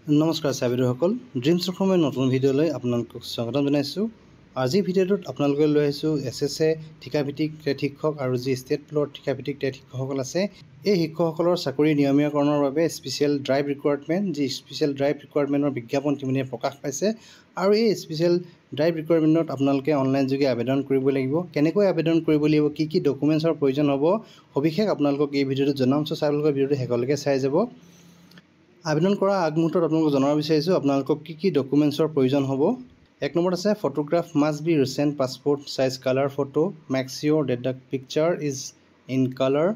নমস্কাৰ চাবিৰসকল ড্ৰিমছ অসমৰ নতুন ভিডিঅ'লৈ আপোনালোকক স্বাগতম জনাইছোঁ। আজিৰ ভিডিঅ'টোত আপোনালোকে লৈ আহিছোঁ এছএছএ ঠিকাভিত্তিক টেট শিক্ষক আৰু যি ষ্টেট ফ্ল'ৰ ঠিকাভিত্তিক টেট শিক্ষকসকল আছে এই শিক্ষকসকলৰ চাকৰি নিয়মীয়াকৰণৰ বাবে স্পেচিয়েল ড্ৰাইভ ৰিকুৱাৰমেণ্ট বিজ্ঞাপন ইতিমধ্যে প্ৰকাশ পাইছে আৰু এই স্পেচিয়েল ড্ৰাইভ ৰিকুৱাৰমেণ্টত আপোনালোকে অনলাইন যোগে আবেদন কৰিব লাগিব। কেনেকৈ আবেদন কৰিব লাগিব, কি ডকুমেণ্টছৰ প্ৰয়োজন হ'ব, সবিশেষ আপোনালোকক এই ভিডিঅ'টোত জনাম। চাবলগা ভিডিঅ'টো শেষলৈকে চাই যাব। আবেদন কৰা আগমুহূৰ্তত আপোনালোকক জনাব বিচাৰিছোঁ আপোনালোকক কি ডকুমেণ্টছৰ প্ৰয়োজন হ'ব। এক নম্বৰত আছে photograph must be recent passport size colour photo make sure that the picture is in colour.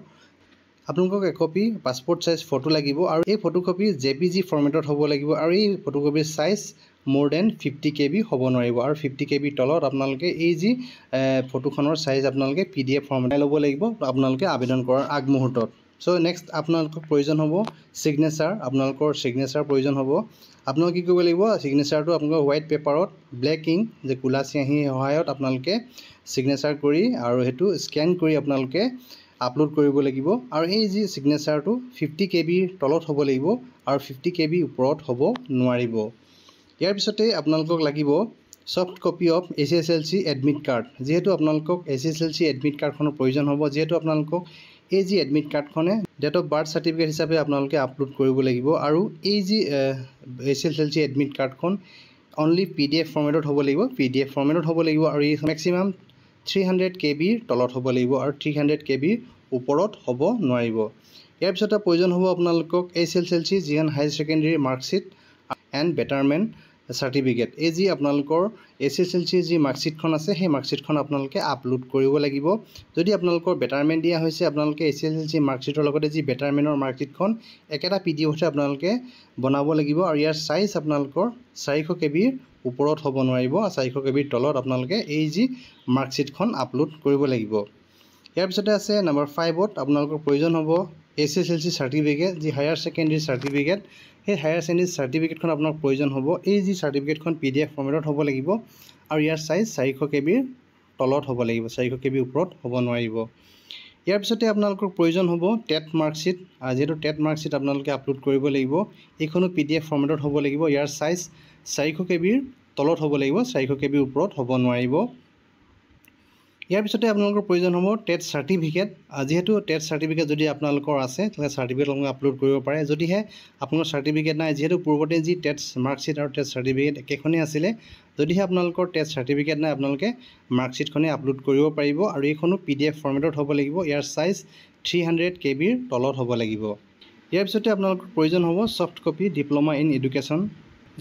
আপোনালোকক একপি পাছপোৰ্ট চাইজ ফটো লাগিব আৰু এই ফটোকপি JPG ফৰ্মেটত হ'ব লাগিব আৰু এই ফটোকপিৰ চাইজ মোৰ দেন 50 KB হ'ব নোৱাৰিব আৰু 50 KB তলত আপোনালোকে এই যি ফটোখনৰ চাইজ আপোনালোকে PDF ফৰ্মেটত ল'ব লাগিব আপোনালোকে আবেদন কৰাৰ আগমুহূৰ্তত। নেক্সট আপোনালোকক প্ৰয়োজন হ'ব ছিগনেচাৰ। আপোনালোকৰ ছিগনেচাৰ প্ৰয়োজন হ'ব। আপোনালোকে কি কৰিব লাগিব, ছিগনেচাৰটো আপোনালোকৰ হোৱাইট পেপাৰত ব্লেক ইংক যে ক'লা চিয়াহীৰ সহায়ত আপোনালোকে ছিগনেচাৰ কৰি আৰু সেইটো স্কেন কৰি আপোনালোকে আপলোড কৰিব লাগিব আৰু এই যি ছিগনেচাৰটো 50 KBৰ তলত হ'ব লাগিব আৰু 50 KB ওপৰত হ'ব নোৱাৰিব। ইয়াৰ পিছতে আপোনালোকক লাগিব soft copy of SSLC admit card. যিহেতু আপোনালোকক SSLC এডমিট কাৰ্ডখনৰ প্ৰয়োজন হ'ব, যিহেতু আপোনালোকক এই যি এডমিট কাৰ্ডখনে ডেট অফ বাৰ্থ চাৰ্টিফিকেট হিচাপে আপোনালোকে আপলোড কৰিব লাগিব আৰু এই যি SSLC এডমিট কাৰ্ডখন অনলি PDF ফৰ্মেটত হ'ব লাগিব, আৰু এই মেক্সিমাম 300 KBৰ তলত হ'ব লাগিব আৰু 300 KBৰ ওপৰত হ'ব নোৱাৰিব। ইয়াৰ পিছতে প্ৰয়োজন হ'ব আপোনালোকক SSLC যিখন high secondary marksheet and betterment certificate. এই যি আপোনালোকৰ SSLC যি মাৰ্কশ্বিটখন আছে সেই মাৰ্কশ্বিটখন আপোনালোকে আপলোড কৰিব লাগিব। যদি আপোনালোকৰ বেটাৰমেণ্ট দিয়া হৈছে আপোনালোকে SSLC মাৰ্কশ্বিটৰ লগতে যি বেটাৰমেণ্টৰ মাৰ্কশ্বিটখন একেটা PDFতে আপোনালোকে বনাব লাগিব আৰু ইয়াৰ চাইজ আপোনালোকৰ 400 KBৰ ওপৰত হ'ব নোৱাৰিব আৰু 400 KBৰ তলত আপোনালোকে এই যি মাৰ্কশ্বিটখন আপলোড কৰিব লাগিব। ইয়াৰ পিছতে আছে নম্বৰ 5ত আপোনালোকৰ প্ৰয়োজন হ'ব SSLC চাৰ্টিফিকেট যি হায়াৰ ছেকেণ্ডেৰী চাৰ্টিফিকেট। সেই হায়াৰ ছেকেণ্ডেৰী চাৰ্টিফিকেটখন আপোনাক প্ৰয়োজন হ'ব। এই যি চাৰ্টিফিকেটখন PDF ফৰ্মেটত হ'ব লাগিব আৰু ইয়াৰ চাইজ 400 KBৰ তলত হ'ব লাগিব, 400 KBৰ ওপৰত হ'ব নোৱাৰিব। ইয়াৰ পিছতে আপোনালোকৰ প্ৰয়োজন হ'ব টেট মাৰ্কশ্বিট। যিহেতু টেট মাৰ্কশ্বিট আপোনালোকে আপলোড কৰিব লাগিব, এইখনো PDF ফৰ্মেটত হ'ব লাগিব। ইয়াৰ চাইজ 400 KBৰ তলত হ'ব লাগিব, 400 KBৰ ওপৰত হ'ব নোৱাৰিব। ইয়াৰ পিছতে আপোনালোকৰ প্ৰয়োজন হ'ব টেট চাৰ্টিফিকেট। যিহেতু টেট চাৰ্টিফিকেট যদি আপোনালোকৰ আছে তেতিয়াহ'লে চাৰ্টিফিকেট আপোনালোকে আপলোড কৰিব পাৰে। যদিহে আপোনাৰ চাৰ্টিফিকেট নাই, যিহেতু পূৰ্বতে যি টেট মাৰ্কশ্বিট আৰু টেট চাৰ্টিফিকেট একেখনেই আছিলে, যদিহে আপোনালোকৰ টেট চাৰ্টিফিকেট নাই আপোনালোকে মাৰ্কশ্বিটখনেই আপলোড কৰিব পাৰিব আৰু এইখনো PDF ফৰ্মেটত হ'ব লাগিব। ইয়াৰ চাইজ 300 KBৰ তলত হ'ব লাগিব। ইয়াৰ পিছতে আপোনালোকৰ প্ৰয়োজন হ'ব soft copy diploma in education.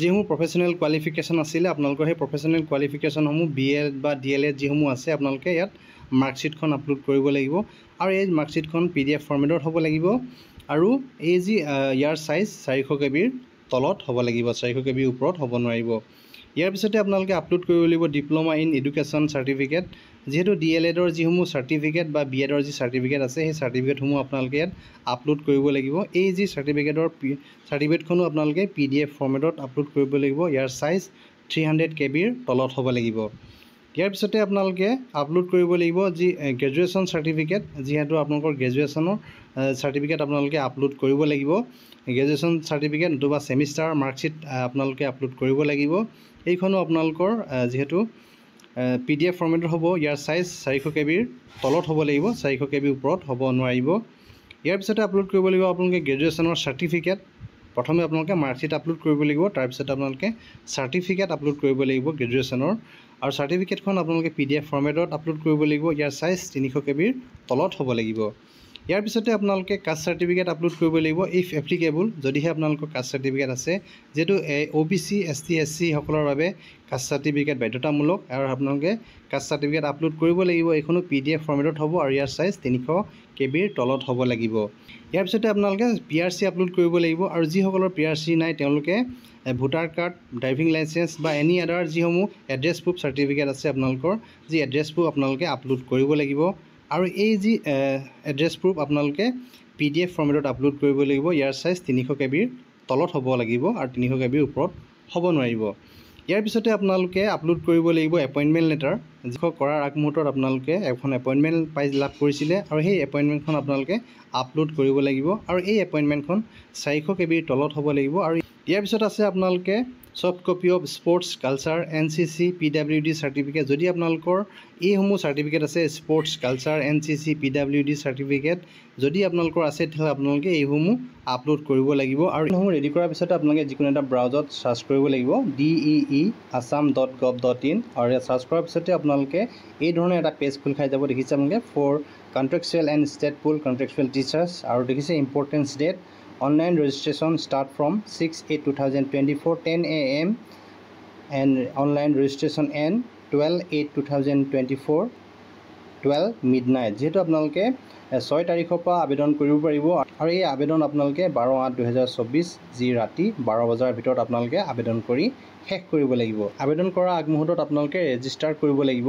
যিসমূহ প্ৰফেচনেল কোৱালিফিকেশ্যন আছিলে আপোনালোকৰ সেই প্ৰফেচনেল কোৱালিফিকেশ্যনসমূহ BEd বা DLEd যিসমূহ আছে আপোনালোকে ইয়াত মাৰ্কশ্বিটখন আপলোড কৰিব লাগিব আৰু এই মাৰ্কশ্বিটখন PDF ফৰ্মেটত হ'ব লাগিব আৰু এই যি ইয়াৰ চাইজ 400 KBৰ তলত হ'ব লাগিব, 400 KBৰ ওপৰত হ'ব নোৱাৰিব। ইয়াৰ পিছতে আপোনালোকে আপলোড কৰিব লাগিব ডিপ্ল'মা ইন এডুকেশ্যন চাৰ্টিফিকেট। যিহেতু DLEdৰ যিসমূহ চাৰ্টিফিকেট বা BEdৰ যি চাৰ্টিফিকেট আছে সেই চাৰ্টিফিকেটসমূহ আপোনালোকে ইয়াত আপলোড কৰিব লাগিব। এই যি চাৰ্টিফিকেটখনো আপোনালোকে PDF ফৰ্মেটত আপলোড কৰিব লাগিব। ইয়াৰ চাইজ 300 KBৰ তলত হ'ব লাগিব। ইয়াৰ পিছতে আপোনালোকে আপলোড কৰিব লাগিব যি গ্ৰেজুৱেশ্যন চাৰ্টিফিকেট। যিহেতু আপোনালোকৰ গ্ৰেজুৱেশ্যনৰ চাৰ্টিফিকেট আপোনালোকে আপলোড কৰিব লাগিব। গ্ৰেজুৱেশ্যন চাৰ্টিফিকেট নতুবা ছেমিষ্টাৰ মাৰ্কশ্বিট আপোনালোকে আপলোড কৰিব লাগিব। এইখনো আপোনালোকৰ যিহেতু PDF ফৰ্মেটত হ'ব, ইয়াৰ চাইজ 400 KBৰ তলত হ'ব লাগিব, 400 KBৰ ওপৰত হ'ব নোৱাৰিব। ইয়াৰ পিছতে আপলোড কৰিব লাগিব আপোনালোকে গ্ৰেজুৱেশ্যনৰ চাৰ্টিফিকেট। প্ৰথমে আপোনালোকে মাৰ্কশ্বিট আপলোড কৰিব লাগিব, তাৰপিছত আপোনালোকে চাৰ্টিফিকেট আপলোড কৰিব লাগিব গ্ৰেজুৱেশ্যনৰ আৰু চাৰ্টিফিকেটখন আপোনালোকে PDF ফৰ্মেটত আপলোড কৰিব লাগিব। ইয়াৰ চাইজ 300 KBৰ তলত হ'ব লাগিব। ইয়াৰ পিছতে আপোনালোকে কাষ্ট চাৰ্টিফিকেট আপলোড কৰিব লাগিব ইফ এপ্লিকেবল, যদিহে আপোনালোকৰ কাষ্ট চাৰ্টিফিকেট আছে। যিহেতু OBC ST SC সকলৰ বাবে কাষ্ট চাৰ্টিফিকেট বাধ্যতামূলক আৰু আপোনালোকে কাষ্ট চাৰ্টিফিকেট আপলোড কৰিব লাগিব। এইখনো PDF ফৰ্মেটত হ'ব আৰু ইয়াৰ চাইজ 300 KBৰ তলত হ'ব লাগিব। ইয়াৰ পিছতে আপোনালোকে PRC আপলোড কৰিব লাগিব আৰু যিসকলৰ PRC নাই তেওঁলোকে ভোটাৰ কাৰ্ড, ড্ৰাইভিং লাইচেঞ্চ বা এনি আদাৰ যিসমূহ এড্ৰেছ প্ৰুফ চাৰ্টিফিকেট আছে আপোনালোকৰ যি এড্ৰেছ প্ৰুফ আপোনালোকে আপলোড কৰিব লাগিব আৰু এই যি এড্ৰেছ প্ৰুফ আপোনালোকে PDF ফৰ্মেটত আপলোড কৰিব লাগিব। ইয়াৰ চাইজ 300 KBৰ তলত হ'ব লাগিব আৰু 300 KBৰ ওপৰত হ'ব নোৱাৰিব। ইয়াৰ পিছতে আপোনালোকে আপলোড কৰিব লাগিব এপইণ্টমেণ্ট লেটাৰ। যিখন কৰাৰ আগমুহূৰ্তত আপোনালোকে এখন এপইণ্টমেণ্ট লাভ কৰিছিলে আৰু সেই এপইণ্টমেণ্টখন আপোনালোকে আপলোড কৰিব লাগিব আৰু এই এপইণ্টমেণ্টখন 400 KBৰ তলত হ'ব লাগিব আৰু ইয়াৰ পিছত আছে আপোনালোকে soft copy of sports culture NCC PWD certificate যদি আপোনালোকৰ এইসমূহ চাৰ্টিফিকেট আছে sports culture NCC PWD certificate যদি আপোনালোকৰ আছে তেতিয়াহ'লে আপোনালোকে এইসমূহ আপলোড কৰিব লাগিব আৰু এইসমূহ ৰেডি কৰাৰ পিছত আপোনালোকে যিকোনো এটা ব্ৰাউজাৰত চাৰ্চ কৰিব লাগিব DEE.assam.gov.in আৰু ইয়াত চাৰ্চ কৰাৰ পিছতে আপোনালোকে এই ধৰণৰ এটা পেজ খোল খাই যাব দেখিছে আপোনালোকে for contractual and state pool contractual teachers আৰু দেখিছে important date Online registration start from 6/8/2024 10 AM and online registration end 12/8/2024 12 midnight যেহেতু আপোনালোকে 6 তাৰিখৰ পৰা আবেদন কৰিব পাৰিব আৰু এই আবেদন আপোনালোকে 12/8/2024 যি ৰাতি 12 বজাৰ ভিতৰত আপোনালোকে আবেদন কৰি শেষ কৰিব লাগিব আবেদন কৰা আগমুহূৰ্তত আপোনালোকে ৰেজিষ্টাৰ কৰিব লাগিব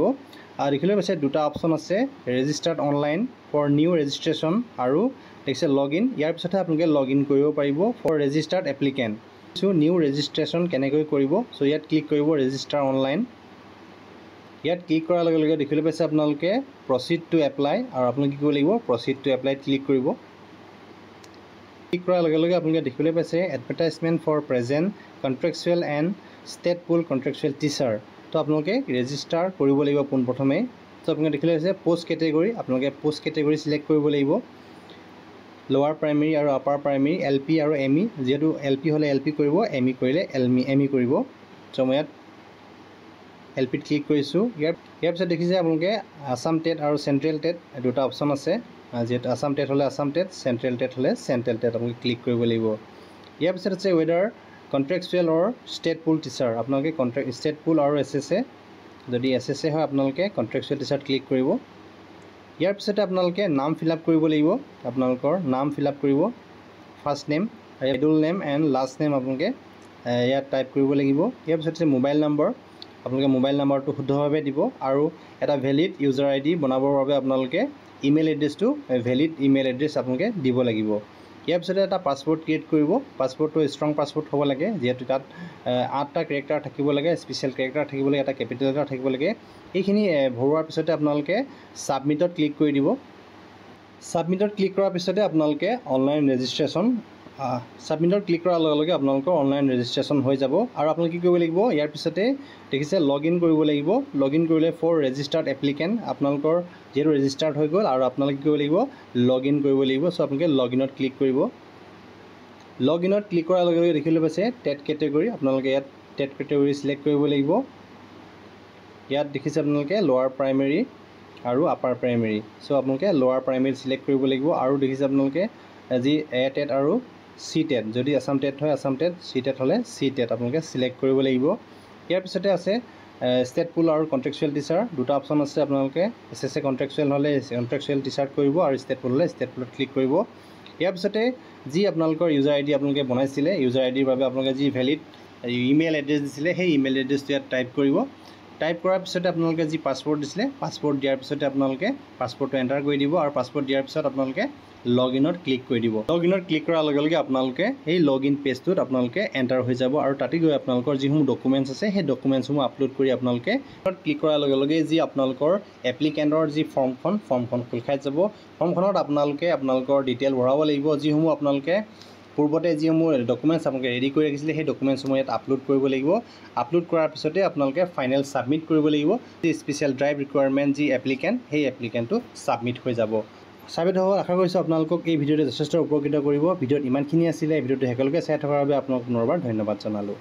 আৰু দেখিলে পাইছে দুটা অপচন আছে registered online for new registration আৰু দেখিছে লগইন ইয়াৰ পিছতে আপোনালোকে লগইন কৰিব পাৰিব for registered applicant so new registration কেনেকৈ কৰিব সো ইয়াত ক্লিক কৰিব ৰেজিষ্টাৰ অনলাইন ইয়াত ক্লিক কৰাৰ লগে লগে দেখিলে পাইছে আপোনালোকে প্ৰচিড টু এপ্লাই আৰু আপোনালোকে কি কৰিব লাগিব প্ৰচিড টু এপ্লাইত ক্লিক কৰিব ক্লিক কৰাৰ লগে লগে আপোনালোকে দেখিলে পাইছে advertisement for present contractual and state pool contractual teacher তো আপোনালোকে ৰেজিষ্টাৰ কৰিব লাগিব পোনপ্ৰথমে তো আপোনালোকে দেখিলে পাইছে পোষ্ট কেটেগৰী আপোনালোকে পোষ্ট কেটেগৰী সিলেক্ট কৰিব লাগিব লোৱাৰ প্ৰাইমেৰী আৰু আপাৰ প্ৰাইমেৰী LP আৰু ME যেহেতু LP হ'লে LP কৰিব ME কৰিলে ME কৰিব তো মই ইয়াত LP ত ক্লিক কৰিছোঁ ইয়াৰ পিছত দেখিছে আপোনালোকে আসাম টেট আৰু চেণ্ট্ৰেল টেট দুটা অপচন আছে যেহেতু আসাম টেট হ'লে আসাম টেট চেণ্ট্ৰেল টেট হ'লে চেণ্ট্ৰেল টেট আপোনালোকে ক্লিক কৰিব লাগিব ইয়াৰ পিছত আছে ৱেডাৰ কন্ট্ৰেকচুৱেল অৰ ষ্টেট পুল টিচাৰ আপোনালোকে ষ্টেট পুল আৰু SSA যদি SSA হয় আপোনালোকে কন্ট্ৰেকচুৱেল টিচাৰত ক্লিক কৰিব ইয়াৰ পিছতে আপোনালোকে নাম ফিল আপ কৰিব লাগিব আপোনালোকৰ নাম ফিল আপ কৰিব first name middle name and last name আপোনালোকে ইয়াত টাইপ কৰিব লাগিব ইয়াৰ পিছতে মোবাইল নম্বৰ আপোনালোকে মোবাইল নম্বৰটো শুদ্ধভাৱে দিব আৰু এটা ভেলিড ইউজাৰ ID বনাবৰ বাবে আপোনালোকে ইমেইল এড্ৰেছটো ভেলিড ইমেইল এড্ৰেছ আপোনালোকে দিব লাগিব ইয়াৰ পিছতে এটা পাছৱৰ্ড ক্ৰিয়েট কৰিব পাছৱৰ্ডটো ষ্ট্ৰং পাছৱৰ্ড হ'ব লাগে যেহেতু তাত 8টা কেৰেক্টাৰ থাকিব লাগে স্পেচিয়েল কেৰেক্টাৰ থাকিব লাগে এটা কেপিটেল লেটাৰ থাকিব লাগে এইখিনি ভৰোৱাৰ পিছতে আপোনালোকে সাবমিটত ক্লিক কৰি দিব সাবমিটত ক্লিক কৰাৰ পিছতে আপোনালোকে অনলাইন ৰেজিষ্ট্ৰেশ্যন সাবমিটত ক্লিক কৰাৰ লগে লগে আপোনালোকৰ অনলাইন ৰেজিষ্ট্ৰেশ্যন হৈ যাব আৰু আপোনালোকে কি কৰিব লাগিব ইয়াৰ পিছতে দেখিছে লগইন কৰিব লাগিব লগইন কৰিলে ফৰ ৰেজিষ্টাৰ্ড এপ্লিকেণ্ট আপোনালোকৰ যেহেতু ৰেজিষ্টাৰ্ড হৈ গ'ল আৰু আপোনালোকে কি কৰিব লাগিব লগইন কৰিব লাগিব সো আপোনালোকে লগইনত ক্লিক কৰিব লগইনত ক্লিক কৰাৰ লগে লগে দেখিলে পাইছে টেট কেটেগৰী আপোনালোকে ইয়াত টেট কেটেগৰী সিলেক্ট কৰিব লাগিব ইয়াত দেখিছে আপোনালোকে লোৱাৰ প্ৰাইমেৰী আৰু আপাৰ প্ৰাইমেৰী সো আপোনালোকে লোৱাৰ প্ৰাইমেৰী সিলেক্ট কৰিব লাগিব আৰু দেখিছে আপোনালোকে যি A টেট আৰু C টেট যদি আসাম টেট হয় আসাম টেট C টেট হ'লে C টেট আপোনালোকে সিলেক্ট কৰিব লাগিব ইয়াৰ পিছতে আছে ষ্টেট পুল আৰু কন্ট্ৰেকচুৱেল টিচাৰ দুটা অপচন আছে আপোনালোকে SSA কন্ট্ৰেকচুৱেল হ'লে কন্ট্ৰেকচুৱেল টিচাৰ কৰিব আৰু ষ্টেট পুল হ'লে ষ্টেট পুলত ক্লিক কৰিব ইয়াৰ পিছতে যি আপোনালোকৰ ইউজাৰ ID আপোনালোকে বনাইছিলে ইউজাৰ IDৰ বাবে আপোনালোকে যি ভেলিড ইমেইল এড্ৰেছ দিছিলে সেই ইমেইল এড্ৰেছটো ইয়াত টাইপ কৰিব টাইপ কৰাৰ পিছতে আপোনালোকে যি পাছৱৰ্ড দিছিলে পাছৱৰ্ড দিয়াৰ পিছতে আপোনালোকে পাছৱৰ্ডটো এণ্টাৰ কৰি দিব আৰু পাছৱৰ্ড দিয়াৰ পিছত আপোনালোকে লগইনত ক্লিক কৰি দিব লগইনত ক্লিক কৰাৰ লগে লগে আপোনালোকে এই লগইন পেজটোত আপোনালোকে এণ্টাৰ হৈ যাব আৰু তাতে গৈ আপোনালোকৰ যিসমূহ ডকুমেণ্টছ আছে সেই ডকুমেণ্টছসমূহ আপলোড কৰি আপোনালোকে ক্লিক কৰাৰ লগে লগে যি আপোনালোকৰ এপ্লিকেণ্টৰ যি ফৰ্মখন খোল খাই যাব ফৰ্মখনত আপোনালোকে আপোনালোকৰ ডিটেইল ভৰাব লাগিব যিসমূহ আপোনালোকে পূৰ্বতে যিসমূহ ডকুমেণ্টছ আপোনালোকে ৰেডি কৰি ৰাখিছিলে সেই ডকুমেণ্টছসমূহ ইয়াত আপলোড কৰিব লাগিব আপলোড কৰাৰ পিছতে আপোনালোকে ফাইনেল ছাবমিট কৰিব লাগিব যি স্পেচিয়েল ড্ৰাইভ ৰিকুৱাৰমেণ্ট যি এপ্লিকেণ্ট সেই এপ্লিকেণ্টটো ছাবমিট হৈ যাব ছাবমিট হ'ব আশা কৰিছোঁ আপোনালোকক এই ভিডিঅ'টো যথেষ্ট উপকৃত কৰিব ভিডিঅ'ত ইমানখিনি আছিলে এই ভিডিঅ'টো একেলগে চাই থকাৰ বাবে আপোনাক পুনৰবাৰ ধন্যবাদ জনালোঁ